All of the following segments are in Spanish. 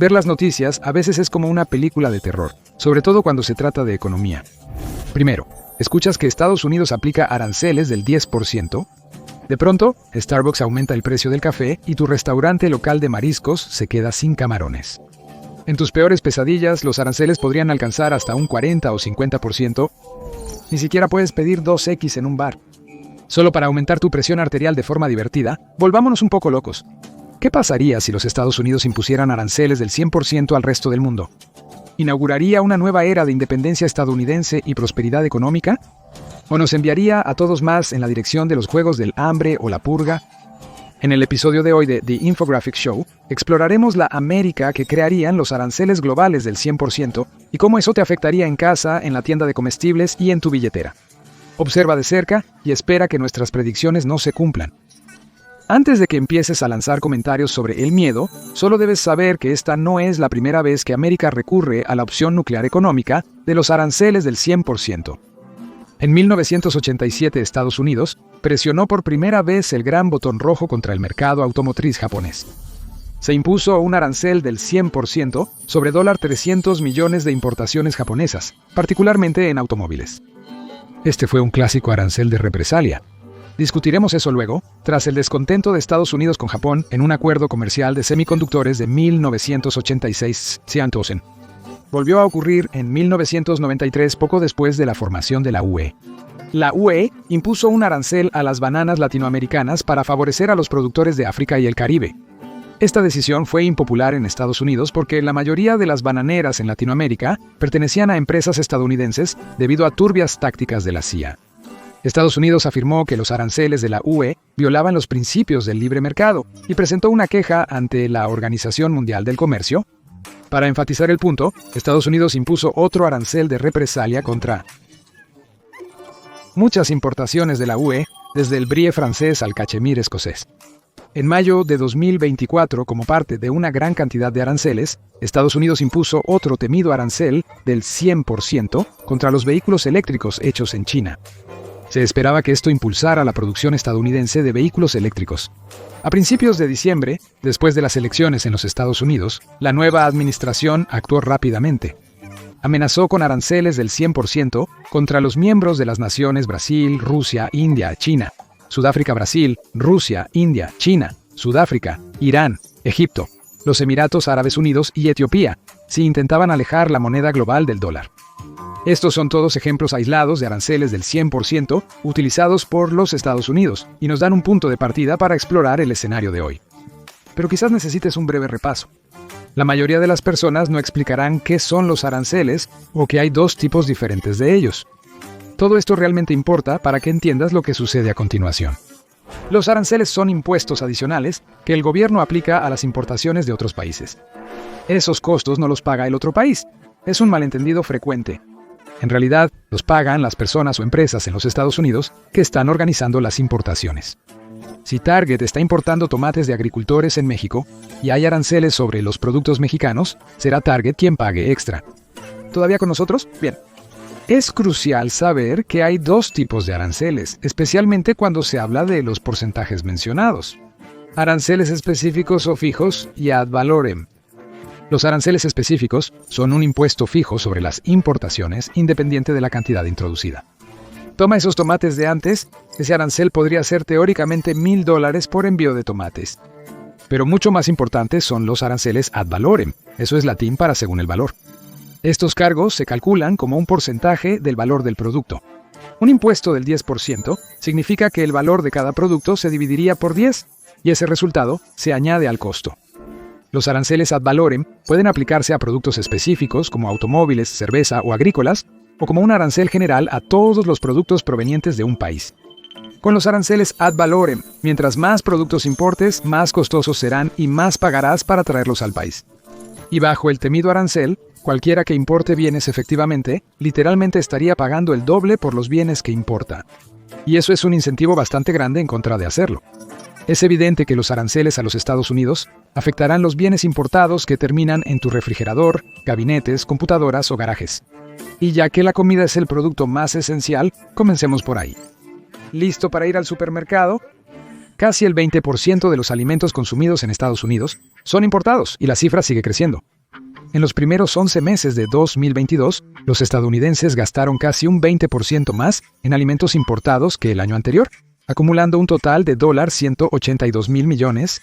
Ver las noticias a veces es como una película de terror, sobre todo cuando se trata de economía. Primero, escuchas que Estados Unidos aplica aranceles del 10%. De pronto, Starbucks aumenta el precio del café y tu restaurante local de mariscos se queda sin camarones. En tus peores pesadillas, los aranceles podrían alcanzar hasta un 40 o 50%. Ni siquiera puedes pedir 2X en un bar. Solo para aumentar tu presión arterial de forma divertida, volvámonos un poco locos. ¿Qué pasaría si los Estados Unidos impusieran aranceles del 100% al resto del mundo? ¿Inauguraría una nueva era de independencia estadounidense y prosperidad económica? ¿O nos enviaría a todos más en la dirección de los juegos del hambre o la purga? En el episodio de hoy de The Infographic Show, exploraremos la América que crearían los aranceles globales del 100% y cómo eso te afectaría en casa, en la tienda de comestibles y en tu billetera. Observa de cerca y espera que nuestras predicciones no se cumplan. Antes de que empieces a lanzar comentarios sobre el miedo, solo debes saber que esta no es la primera vez que América recurre a la opción nuclear económica de los aranceles del 100%. En 1987, Estados Unidos presionó por primera vez el gran botón rojo contra el mercado automotriz japonés. Se impuso un arancel del 100% sobre $300 millones de importaciones japonesas, particularmente en automóviles. Este fue un clásico arancel de represalia. Discutiremos eso luego, tras el descontento de Estados Unidos con Japón en un acuerdo comercial de semiconductores de 1986. Volvió a ocurrir en 1993, poco después de la formación de la UE. La UE impuso un arancel a las bananas latinoamericanas para favorecer a los productores de África y el Caribe. Esta decisión fue impopular en Estados Unidos porque la mayoría de las bananeras en Latinoamérica pertenecían a empresas estadounidenses debido a turbias tácticas de la CIA. Estados Unidos afirmó que los aranceles de la UE violaban los principios del libre mercado y presentó una queja ante la Organización Mundial del Comercio. Para enfatizar el punto, Estados Unidos impuso otro arancel de represalia contra muchas importaciones de la UE, desde el brie francés al cachemir escocés. En mayo de 2024, como parte de una gran cantidad de aranceles, Estados Unidos impuso otro temido arancel del 100% contra los vehículos eléctricos hechos en China. Se esperaba que esto impulsara la producción estadounidense de vehículos eléctricos. A principios de diciembre, después de las elecciones en los Estados Unidos, la nueva administración actuó rápidamente. Amenazó con aranceles del 100% contra los miembros de las naciones Brasil, Rusia, India, China, Sudáfrica, Brasil, Rusia, India, China, Sudáfrica, Irán, Egipto, los Emiratos Árabes Unidos y Etiopía, si intentaban alejar la moneda global del dólar. Estos son todos ejemplos aislados de aranceles del 100% utilizados por los Estados Unidos y nos dan un punto de partida para explorar el escenario de hoy. Pero quizás necesites un breve repaso. La mayoría de las personas no explicarán qué son los aranceles o que hay dos tipos diferentes de ellos. Todo esto realmente importa para que entiendas lo que sucede a continuación. Los aranceles son impuestos adicionales que el gobierno aplica a las importaciones de otros países. Esos costos no los paga el otro país. Es un malentendido frecuente. En realidad, los pagan las personas o empresas en los Estados Unidos que están organizando las importaciones. Si Target está importando tomates de agricultores en México y hay aranceles sobre los productos mexicanos, será Target quien pague extra. ¿Todavía con nosotros? Bien. Es crucial saber que hay dos tipos de aranceles, especialmente cuando se habla de los porcentajes mencionados. Aranceles específicos o fijos y ad valorem. Los aranceles específicos son un impuesto fijo sobre las importaciones independiente de la cantidad introducida. Toma esos tomates de antes, ese arancel podría ser teóricamente $1,000 por envío de tomates. Pero mucho más importantes son los aranceles ad valorem, eso es latín para según el valor. Estos cargos se calculan como un porcentaje del valor del producto. Un impuesto del 10% significa que el valor de cada producto se dividiría por 10 y ese resultado se añade al costo. Los aranceles ad valorem pueden aplicarse a productos específicos como automóviles, cerveza o agrícolas, o como un arancel general a todos los productos provenientes de un país. Con los aranceles ad valorem, mientras más productos importes, más costosos serán y más pagarás para traerlos al país. Y bajo el temido arancel, cualquiera que importe bienes efectivamente, literalmente estaría pagando el doble por los bienes que importa. Y eso es un incentivo bastante grande en contra de hacerlo. Es evidente que los aranceles a los Estados Unidos afectarán los bienes importados que terminan en tu refrigerador, gabinetes, computadoras o garajes. Y ya que la comida es el producto más esencial, comencemos por ahí. ¿Listo para ir al supermercado? Casi el 20% de los alimentos consumidos en Estados Unidos son importados y la cifra sigue creciendo. En los primeros 11 meses de 2022, los estadounidenses gastaron casi un 20% más en alimentos importados que el año anterior, acumulando un total de $182.000 millones.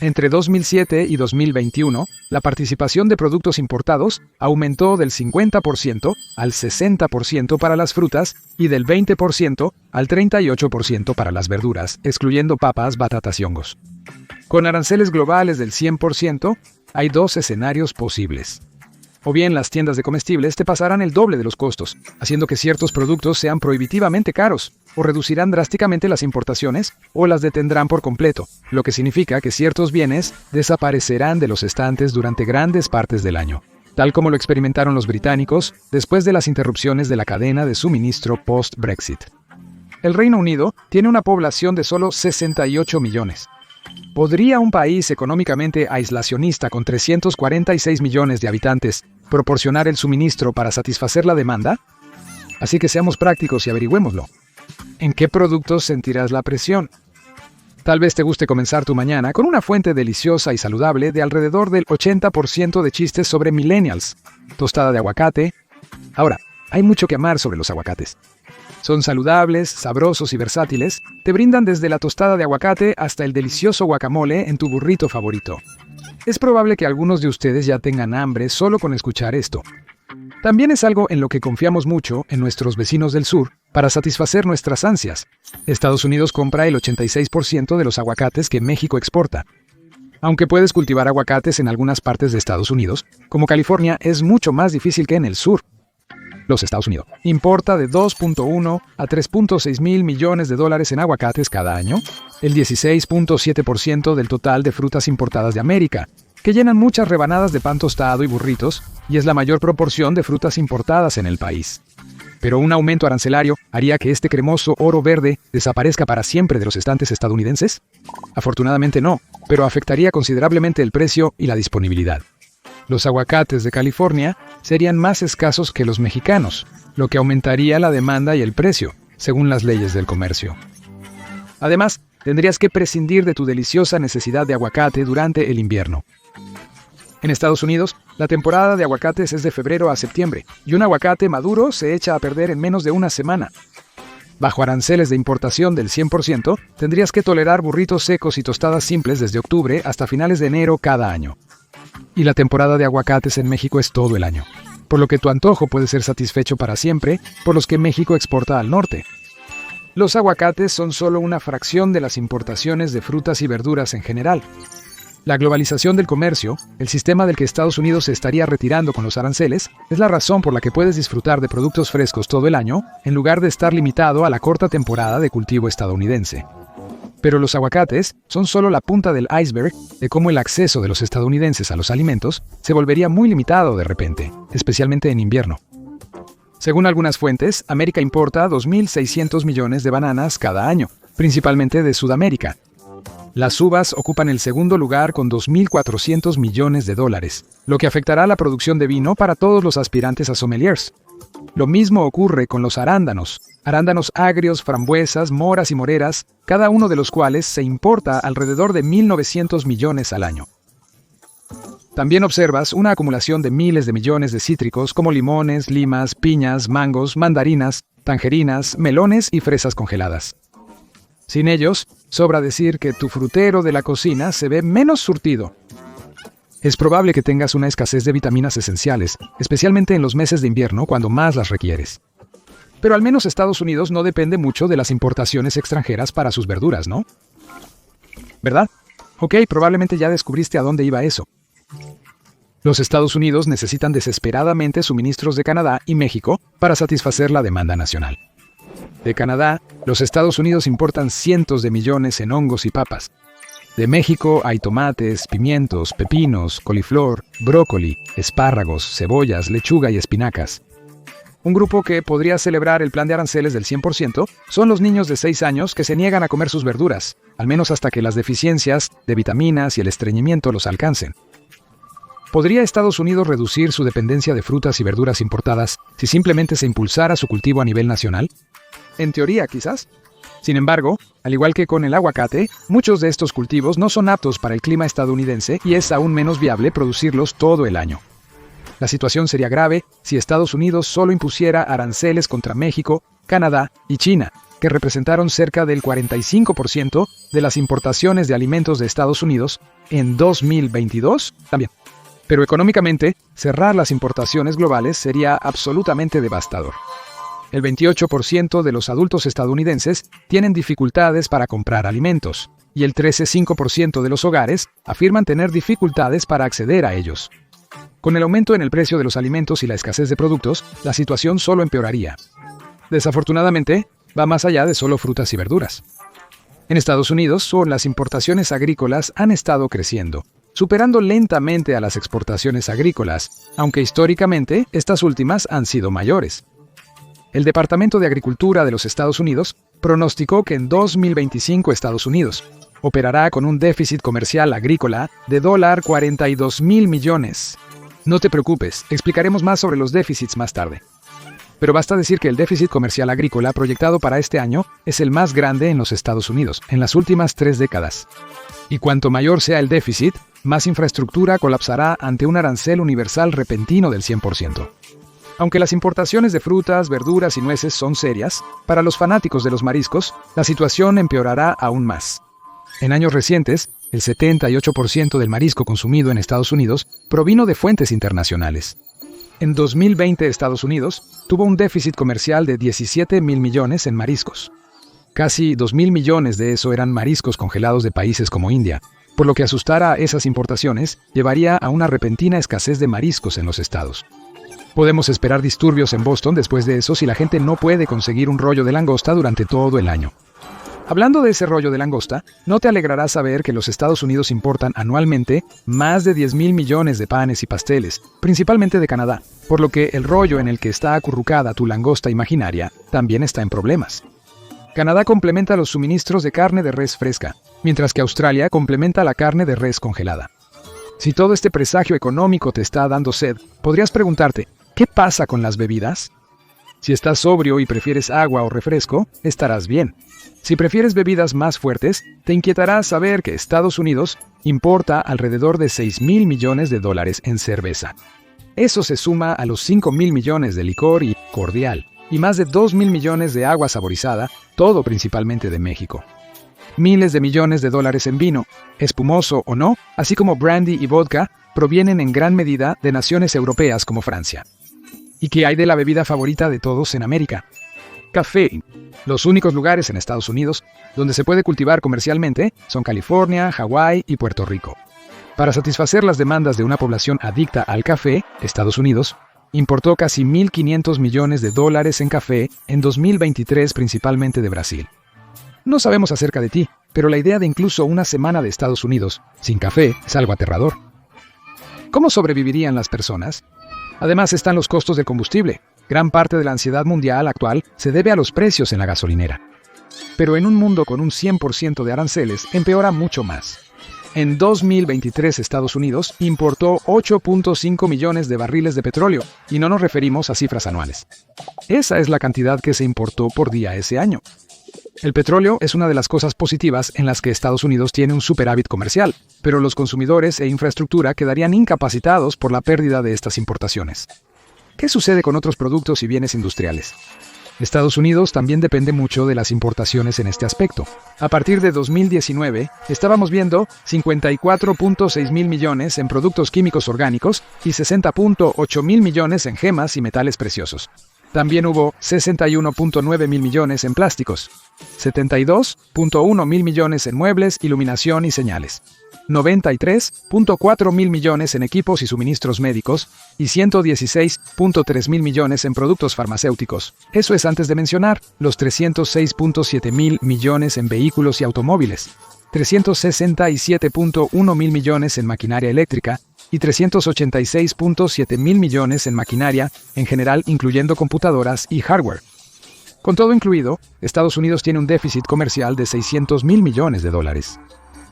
Entre 2007 y 2021, la participación de productos importados aumentó del 50% al 60% para las frutas y del 20% al 38% para las verduras, excluyendo papas, batatas y hongos. Con aranceles globales del 100%, hay dos escenarios posibles. O bien las tiendas de comestibles te pasarán el doble de los costos, haciendo que ciertos productos sean prohibitivamente caros, o reducirán drásticamente las importaciones, o las detendrán por completo, lo que significa que ciertos bienes desaparecerán de los estantes durante grandes partes del año, tal como lo experimentaron los británicos después de las interrupciones de la cadena de suministro post-Brexit. El Reino Unido tiene una población de solo 68 millones. ¿Podría un país económicamente aislacionista con 346 millones de habitantes proporcionar el suministro para satisfacer la demanda? Así que seamos prácticos y averigüémoslo. ¿En qué productos sentirás la presión? Tal vez te guste comenzar tu mañana con una fuente deliciosa y saludable de alrededor del 80% de chistes sobre millennials. Tostada de aguacate. Ahora, hay mucho que amar sobre los aguacates. Son saludables, sabrosos y versátiles, te brindan desde la tostada de aguacate hasta el delicioso guacamole en tu burrito favorito. Es probable que algunos de ustedes ya tengan hambre solo con escuchar esto. También es algo en lo que confiamos mucho en nuestros vecinos del sur para satisfacer nuestras ansias. Estados Unidos compra el 86% de los aguacates que México exporta. Aunque puedes cultivar aguacates en algunas partes de Estados Unidos, como California, es mucho más difícil que en el sur. Los Estados Unidos importa de 2.1 a 3.6 mil millones de dólares en aguacates cada año, el 16.7% del total de frutas importadas de América, que llenan muchas rebanadas de pan tostado y burritos, y es la mayor proporción de frutas importadas en el país. ¿Pero un aumento arancelario haría que este cremoso oro verde desaparezca para siempre de los estantes estadounidenses? Afortunadamente no, pero afectaría considerablemente el precio y la disponibilidad. Los aguacates de California serían más escasos que los mexicanos, lo que aumentaría la demanda y el precio, según las leyes del comercio. Además, tendrías que prescindir de tu deliciosa necesidad de aguacate durante el invierno. En Estados Unidos, la temporada de aguacates es de febrero a septiembre, y un aguacate maduro se echa a perder en menos de una semana. Bajo aranceles de importación del 100%, tendrías que tolerar burritos secos y tostadas simples desde octubre hasta finales de enero cada año. Y la temporada de aguacates en México es todo el año, por lo que tu antojo puede ser satisfecho para siempre por los que México exporta al norte. Los aguacates son solo una fracción de las importaciones de frutas y verduras en general. La globalización del comercio, el sistema del que Estados Unidos se estaría retirando con los aranceles, es la razón por la que puedes disfrutar de productos frescos todo el año, en lugar de estar limitado a la corta temporada de cultivo estadounidense. Pero los aguacates son solo la punta del iceberg de cómo el acceso de los estadounidenses a los alimentos se volvería muy limitado de repente, especialmente en invierno. Según algunas fuentes, América importa 2.600 millones de bananas cada año, principalmente de Sudamérica. Las uvas ocupan el segundo lugar con 2.400 millones de dólares, lo que afectará la producción de vino para todos los aspirantes a sommeliers. Lo mismo ocurre con los arándanos agrios, frambuesas, moras y moreras, cada uno de los cuales se importa alrededor de 1.900 millones al año. También observas una acumulación de miles de millones de cítricos como limones, limas, piñas, mangos, mandarinas, tangerinas, melones y fresas congeladas. Sin ellos, sobra decir que tu frutero de la cocina se ve menos surtido. Es probable que tengas una escasez de vitaminas esenciales, especialmente en los meses de invierno cuando más las requieres. Pero al menos Estados Unidos no depende mucho de las importaciones extranjeras para sus verduras, ¿no? ¿Verdad? Ok, probablemente ya descubriste a dónde iba eso. Los Estados Unidos necesitan desesperadamente suministros de Canadá y México para satisfacer la demanda nacional. De Canadá, los Estados Unidos importan cientos de millones en hongos y papas. De México hay tomates, pimientos, pepinos, coliflor, brócoli, espárragos, cebollas, lechuga y espinacas. Un grupo que podría celebrar el plan de aranceles del 100% son los niños de 6 años que se niegan a comer sus verduras, al menos hasta que las deficiencias de vitaminas y el estreñimiento los alcancen. ¿Podría Estados Unidos reducir su dependencia de frutas y verduras importadas si simplemente se impulsara su cultivo a nivel nacional? En teoría, quizás. Sin embargo, al igual que con el aguacate, muchos de estos cultivos no son aptos para el clima estadounidense y es aún menos viable producirlos todo el año. La situación sería grave si Estados Unidos solo impusiera aranceles contra México, Canadá y China, que representaron cerca del 45% de las importaciones de alimentos de Estados Unidos en 2022 también. Pero económicamente, cerrar las importaciones globales sería absolutamente devastador. El 28% de los adultos estadounidenses tienen dificultades para comprar alimentos, y el 13,5% de los hogares afirman tener dificultades para acceder a ellos. Con el aumento en el precio de los alimentos y la escasez de productos, la situación solo empeoraría. Desafortunadamente, va más allá de solo frutas y verduras. En Estados Unidos, las importaciones agrícolas han estado creciendo, superando lentamente a las exportaciones agrícolas, aunque históricamente estas últimas han sido mayores. El Departamento de Agricultura de los Estados Unidos pronosticó que en 2025 Estados Unidos operará con un déficit comercial agrícola de $42,000 millones. No te preocupes, explicaremos más sobre los déficits más tarde. Pero basta decir que el déficit comercial agrícola proyectado para este año es el más grande en los Estados Unidos en las últimas 3 décadas. Y cuanto mayor sea el déficit, más infraestructura colapsará ante un arancel universal repentino del 100%. Aunque las importaciones de frutas, verduras y nueces son serias, para los fanáticos de los mariscos, la situación empeorará aún más. En años recientes, el 78% del marisco consumido en Estados Unidos provino de fuentes internacionales. En 2020, Estados Unidos tuvo un déficit comercial de $17,000 millones en mariscos. Casi 2,000 millones de eso eran mariscos congelados de países como India, por lo que asustar a esas importaciones llevaría a una repentina escasez de mariscos en los estados. Podemos esperar disturbios en Boston después de eso si la gente no puede conseguir un rollo de langosta durante todo el año. Hablando de ese rollo de langosta, no te alegrará saber que los Estados Unidos importan anualmente más de 10,000 millones de panes y pasteles, principalmente de Canadá, por lo que el rollo en el que está acurrucada tu langosta imaginaria también está en problemas. Canadá complementa los suministros de carne de res fresca, mientras que Australia complementa la carne de res congelada. Si todo este presagio económico te está dando sed, podrías preguntarte, ¿qué pasa con las bebidas? Si estás sobrio y prefieres agua o refresco, estarás bien. Si prefieres bebidas más fuertes, te inquietará saber que Estados Unidos importa alrededor de $6,000 millones en cerveza. Eso se suma a los $5,000 millones de licor y cordial, y más de 2,000 millones de agua saborizada, todo principalmente de México. Miles de millones de dólares en vino, espumoso o no, así como brandy y vodka, provienen en gran medida de naciones europeas como Francia. ¿Y qué hay de la bebida favorita de todos en América? Café. Los únicos lugares en Estados Unidos donde se puede cultivar comercialmente son California, Hawái y Puerto Rico. Para satisfacer las demandas de una población adicta al café, Estados Unidos importó casi $1,500 millones en café en 2023, principalmente de Brasil. No sabemos acerca de ti, pero la idea de incluso una semana de Estados Unidos sin café es algo aterrador. ¿Cómo sobrevivirían las personas? Además están los costos del combustible. Gran parte de la ansiedad mundial actual se debe a los precios en la gasolinera. Pero en un mundo con un 100% de aranceles, empeora mucho más. En 2023 Estados Unidos importó 8,5 millones de barriles de petróleo, y no nos referimos a cifras anuales. Esa es la cantidad que se importó por día ese año. El petróleo es una de las cosas positivas en las que Estados Unidos tiene un superávit comercial, pero los consumidores e infraestructura quedarían incapacitados por la pérdida de estas importaciones. ¿Qué sucede con otros productos y bienes industriales? Estados Unidos también depende mucho de las importaciones en este aspecto. A partir de 2019, estábamos viendo 54,6 mil millones en productos químicos orgánicos y 60,8 mil millones en gemas y metales preciosos. También hubo 61,9 mil millones en plásticos, 72,1 mil millones en muebles, iluminación y señales, 93,4 mil millones en equipos y suministros médicos y 116,3 mil millones en productos farmacéuticos. Eso es antes de mencionar los 306,7 mil millones en vehículos y automóviles, 367,1 mil millones en maquinaria eléctrica y 386,7 mil millones en maquinaria en general, incluyendo computadoras y hardware. Con todo incluido, Estados Unidos tiene un déficit comercial de $600,000 millones.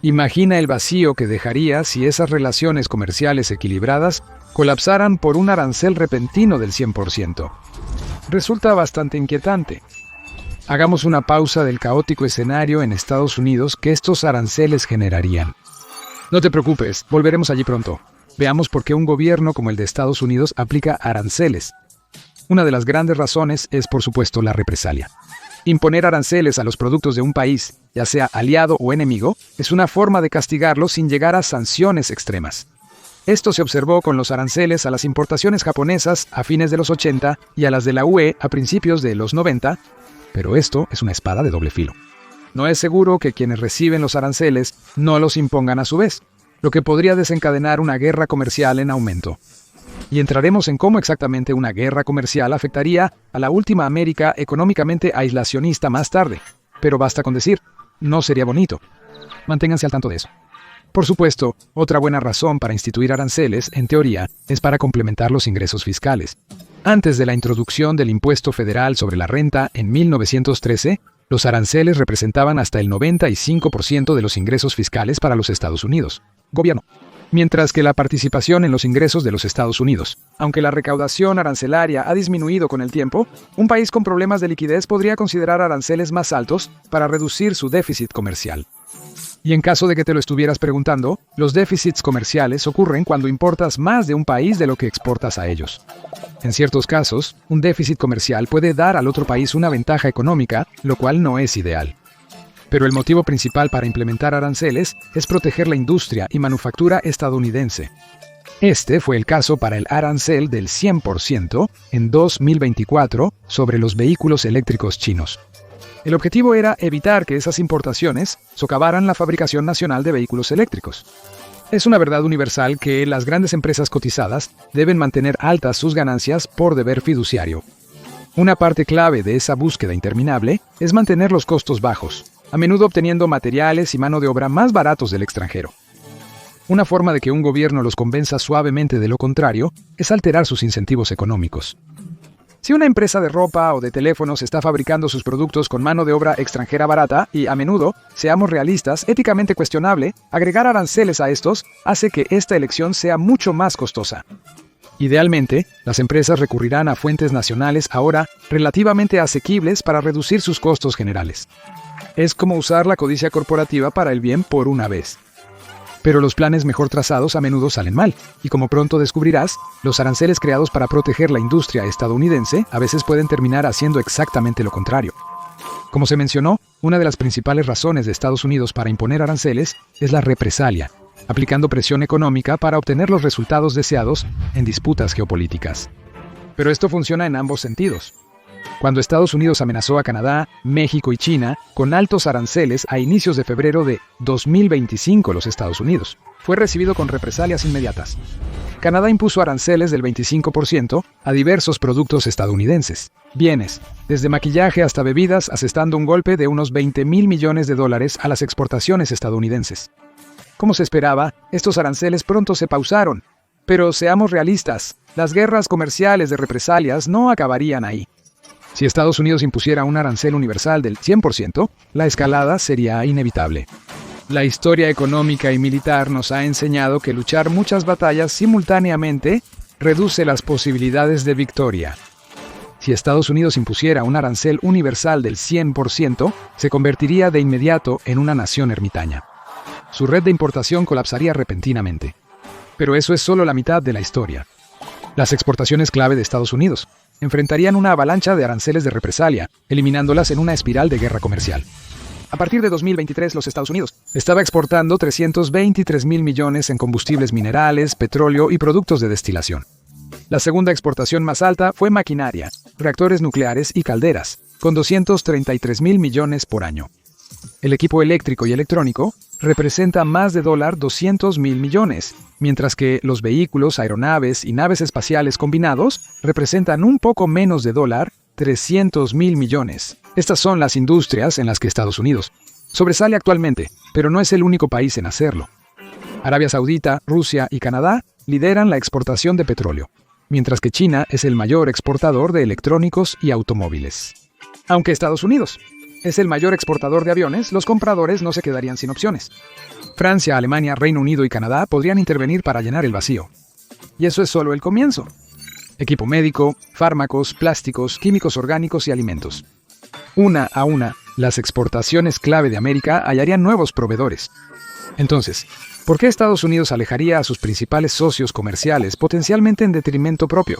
Imagina el vacío que dejaría si esas relaciones comerciales equilibradas colapsaran por un arancel repentino del 100%. Resulta bastante inquietante. Hagamos una pausa del caótico escenario en Estados Unidos que estos aranceles generarían. No te preocupes, volveremos allí pronto. Veamos por qué un gobierno como el de Estados Unidos aplica aranceles. Una de las grandes razones es, por supuesto, la represalia. Imponer aranceles a los productos de un país, ya sea aliado o enemigo, es una forma de castigarlo sin llegar a sanciones extremas. Esto se observó con los aranceles a las importaciones japonesas a fines de los 80 y a las de la UE a principios de los 90, pero esto es una espada de doble filo. No es seguro que quienes reciben los aranceles no los impongan a su vez, lo que podría desencadenar una guerra comercial en aumento. Y entraremos en cómo exactamente una guerra comercial afectaría a la última América económicamente aislacionista más tarde. Pero basta con decir, no sería bonito. Manténganse al tanto de eso. Por supuesto, otra buena razón para instituir aranceles, en teoría, es para complementar los ingresos fiscales. Antes de la introducción del impuesto federal sobre la renta en 1913, los aranceles representaban hasta el 95% de los ingresos fiscales para los Estados Unidos. Gobierno. Mientras que la participación en los ingresos de los Estados Unidos. Aunque la recaudación arancelaria ha disminuido con el tiempo, un país con problemas de liquidez podría considerar aranceles más altos para reducir su déficit comercial. Y en caso de que te lo estuvieras preguntando, los déficits comerciales ocurren cuando importas más de un país de lo que exportas a ellos. En ciertos casos, un déficit comercial puede dar al otro país una ventaja económica, lo cual no es ideal. Pero el motivo principal para implementar aranceles es proteger la industria y manufactura estadounidense. Este fue el caso para el arancel del 100% en 2024 sobre los vehículos eléctricos chinos. El objetivo era evitar que esas importaciones socavaran la fabricación nacional de vehículos eléctricos. Es una verdad universal que las grandes empresas cotizadas deben mantener altas sus ganancias por deber fiduciario. Una parte clave de esa búsqueda interminable es mantener los costos bajos, a menudo obteniendo materiales y mano de obra más baratos del extranjero. Una forma de que un gobierno los convenza suavemente de lo contrario es alterar sus incentivos económicos. Si una empresa de ropa o de teléfonos está fabricando sus productos con mano de obra extranjera barata y, a menudo, seamos realistas, éticamente cuestionable, agregar aranceles a estos hace que esta elección sea mucho más costosa. Idealmente, las empresas recurrirán a fuentes nacionales ahora relativamente asequibles para reducir sus costos generales. Es como usar la codicia corporativa para el bien por una vez. Pero los planes mejor trazados a menudo salen mal, y como pronto descubrirás, los aranceles creados para proteger la industria estadounidense a veces pueden terminar haciendo exactamente lo contrario. Como se mencionó, una de las principales razones de Estados Unidos para imponer aranceles es la represalia, aplicando presión económica para obtener los resultados deseados en disputas geopolíticas. Pero esto funciona en ambos sentidos. Cuando Estados Unidos amenazó a Canadá, México y China con altos aranceles a inicios de febrero de 2025 los Estados Unidos, fue recibido con represalias inmediatas. Canadá impuso aranceles del 25% a diversos productos estadounidenses, bienes, desde maquillaje hasta bebidas, asestando un golpe de unos $20,000 millones a las exportaciones estadounidenses. Como se esperaba, estos aranceles pronto se pausaron. Pero seamos realistas, las guerras comerciales de represalias no acabarían ahí. Si Estados Unidos impusiera un arancel universal del 100%, la escalada sería inevitable. La historia económica y militar nos ha enseñado que luchar muchas batallas simultáneamente reduce las posibilidades de victoria. Si Estados Unidos impusiera un arancel universal del 100%, se convertiría de inmediato en una nación ermitaña. Su red de importación colapsaría repentinamente. Pero eso es solo la mitad de la historia. Las exportaciones clave de Estados Unidos enfrentarían una avalancha de aranceles de represalia, eliminándolas en una espiral de guerra comercial. A partir de 2023, los Estados Unidos estaba exportando $323,000 millones en combustibles minerales, petróleo y productos de destilación. La segunda exportación más alta fue maquinaria, reactores nucleares y calderas, con $233,000 millones por año. El equipo eléctrico y electrónico representa más de $200,000 millones, mientras que los vehículos, aeronaves y naves espaciales combinados representan un poco menos de $300,000 millones. Estas son las industrias en las que Estados Unidos sobresale actualmente, pero no es el único país en hacerlo. Arabia Saudita, Rusia y Canadá lideran la exportación de petróleo, mientras que China es el mayor exportador de electrónicos y automóviles. Aunque Estados Unidos es el mayor exportador de aviones, los compradores no se quedarían sin opciones. Francia, Alemania, Reino Unido y Canadá podrían intervenir para llenar el vacío. Y eso es solo el comienzo. Equipo médico, fármacos, plásticos, químicos orgánicos y alimentos. Una a una, las exportaciones clave de América hallarían nuevos proveedores. Entonces, ¿por qué Estados Unidos alejaría a sus principales socios comerciales potencialmente en detrimento propio?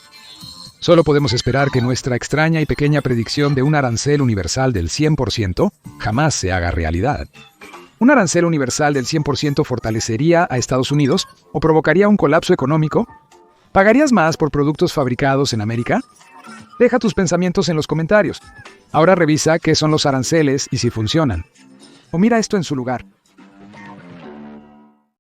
Solo podemos esperar que nuestra extraña y pequeña predicción de un arancel universal del 100% jamás se haga realidad. ¿Un arancel universal del 100% fortalecería a Estados Unidos o provocaría un colapso económico? ¿Pagarías más por productos fabricados en América? Deja tus pensamientos en los comentarios. Ahora revisa qué son los aranceles y si funcionan. O mira esto en su lugar.